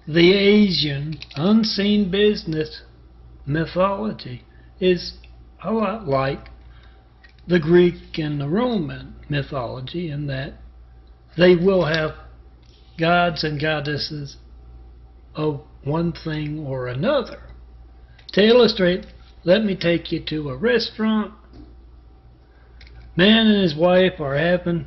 The Asian unseen business mythology is a lot like the Greek and the Roman mythology in that they will have gods and goddesses of one thing or another. To illustrate, let me take you to a restaurant. Man and his wife are having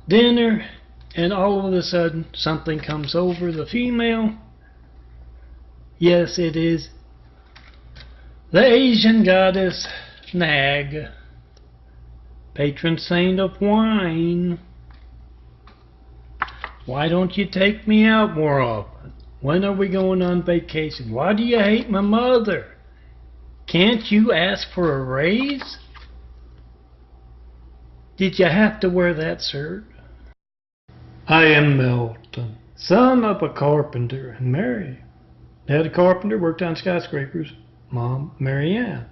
dinner, and all of a sudden something comes over the female. Yes, it is the Asian goddess Nag, patron saint of wine. Why don't you take me out more often? When are we going on vacation? Why do you hate my mother? Can't you ask for a raise? Did you have to wear that shirt? I am Melton, son of a carpenter and Mary. Dad, a carpenter, worked on skyscrapers. Mom, Mary Ann.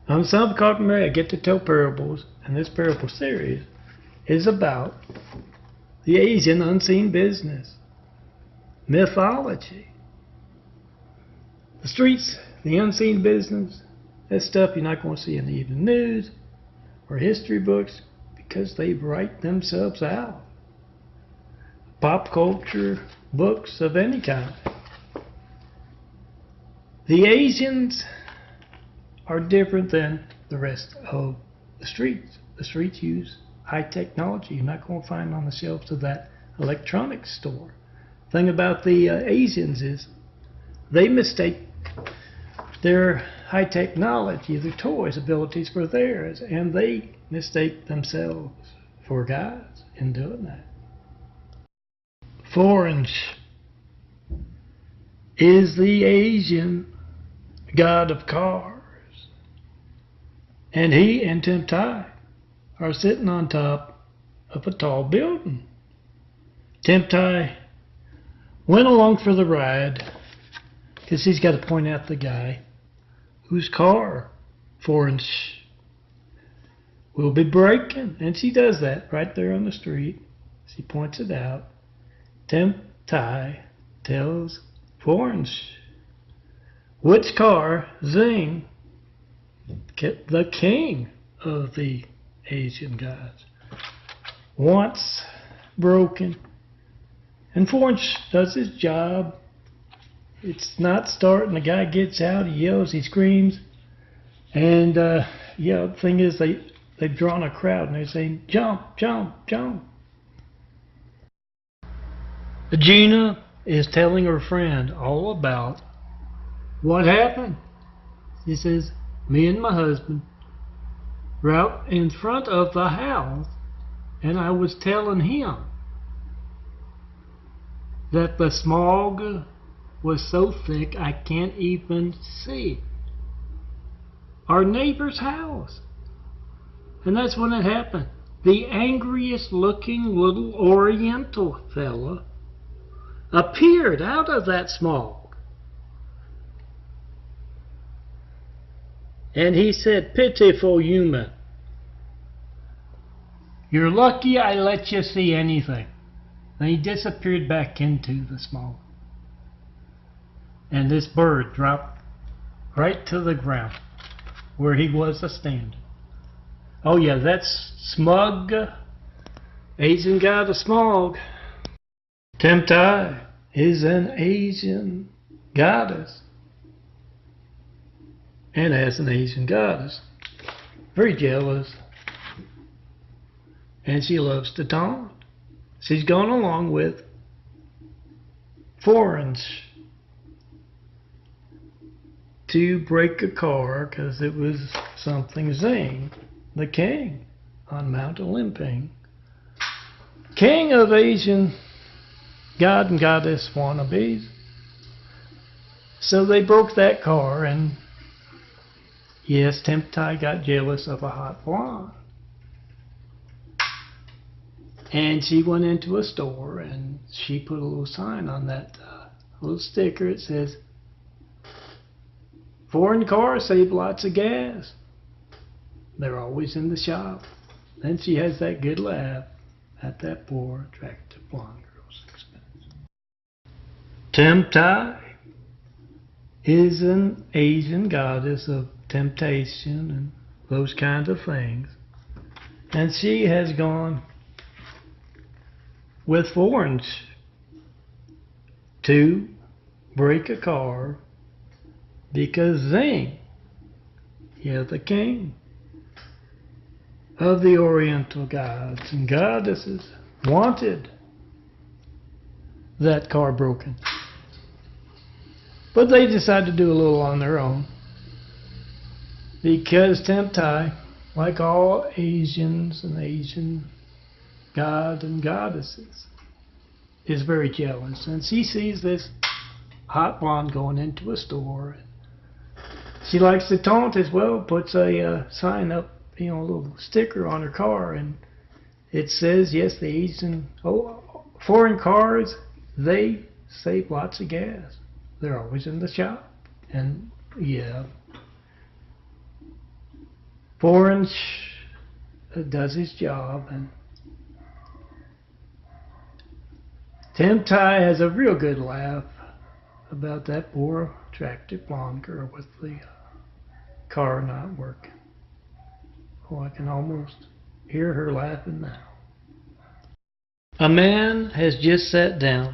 I'm the son of a carpenter and Mary. I get to tell parables, and this parable series is about the Asian unseen business mythology. The streets, the unseen business, that's stuff you're not going to see in the evening news or history books because they write themselves out. Pop culture books of any kind. The Asians are different than the rest of the streets. The streets use high technology you're not going to find on the shelves of that electronics store. The thing about the Asians is they mistake their high technology, their toys, abilities for theirs, and they mistake themselves for gods in doing that. Orange is the Asian god of cars, and he and Temptai are sitting on top of a tall building. Temptai went along for the ride because he's got to point out the guy whose car Orange will be breaking, and she does that right there on the street. She points it out. Temptai tells Orange which car Zing, the king of the Asian gods, wants broken. And Orange does his job. It's not starting. The guy gets out, he yells, he screams. And yeah, the thing is they've drawn a crowd and they're saying, jump, jump, jump. Gina is telling her friend all about what happened. She says, me and my husband were out in front of the house and I was telling him that the smog was so thick I can't even see our neighbor's house. And that's when it happened. The angriest looking little Oriental fella appeared out of that smog. And he said, pitiful human, you're lucky I let you see anything. And he disappeared back into the smog. And this bird dropped right to the ground where he was a-standing. Oh yeah, that's Smug, Asian god of smog. Temptai is an Asian goddess. And as an Asian goddess, very jealous. And she loves to taunt. She's gone along with Orange to break a car because it was something Zing, the king on Mount Olymping, king of Asian god and goddess wannabes. So they broke that car, and yes, Temptai got jealous of a hot blonde. And she went into a store and she put a little sign on that little sticker. It says, foreign cars save lots of gas. They're always in the shop. Then she has that good laugh at that poor, attractive blonde girl's expense. Temptai is an Asian goddess of temptation and those kinds of things. And she has gone with foreigners to break a car because Zing, the king of the Oriental gods and goddesses, wanted that car broken. But they decided to do a little on their own because Temptai, like all Asians and Asian gods and goddesses, is very jealous. And she sees this hot blonde going into a store. She likes to taunt as well, puts a sign up, a little sticker on her car, and it says, yes, the Asian, foreign cars, they save lots of gas. They're always in the shop. And foreign does his job. And Temptai has a real good laugh about that poor attractive blonde girl with the car not working. Oh, I can almost hear her laughing now. A man has just sat down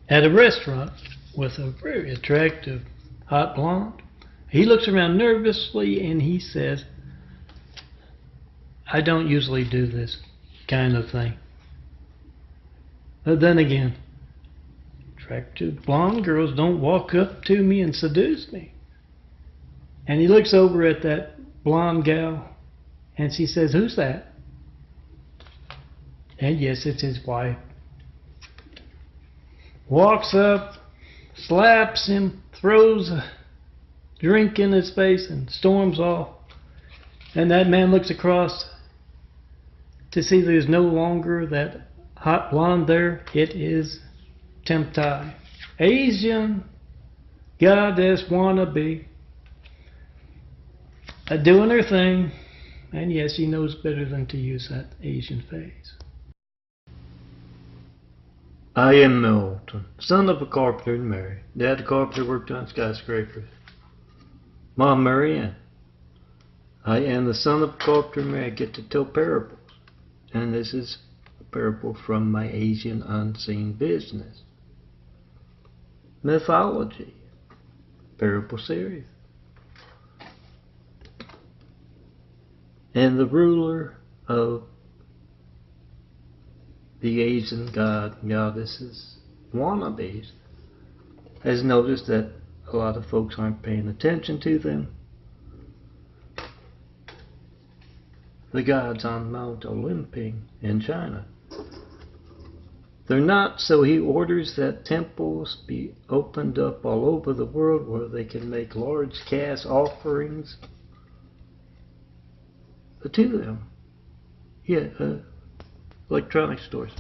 at a restaurant with a very attractive hot blonde. He looks around nervously and he says, I don't usually do this kind of thing. But then again, attractive blonde girls don't walk up to me and seduce me. And he looks over at that blonde gal and she says, who's that? And yes, it's his wife. Walks up, slaps him, throws a drink in his face and storms off. And that man looks across to see there's no longer that hot blonde there. It is Temptai, Asian goddess wannabe, doing her thing. And yes, she knows better than to use that Asian face. I am MELTON, son of a carpenter and Mary. Dad, the carpenter, worked on skyscrapers. Mom, Mary Ann. I am the son of a carpenter and Mary. I get to tell parables. And this is a parable from my Asian unseen business. Mythology. Parable series. And the ruler of the Asian god and goddesses wannabes has noticed that a lot of folks aren't paying attention to them. The gods on Mount Olympus in China. They're not, so he orders that temples be opened up all over the world where they can make large cash offerings to them. Electronic stores.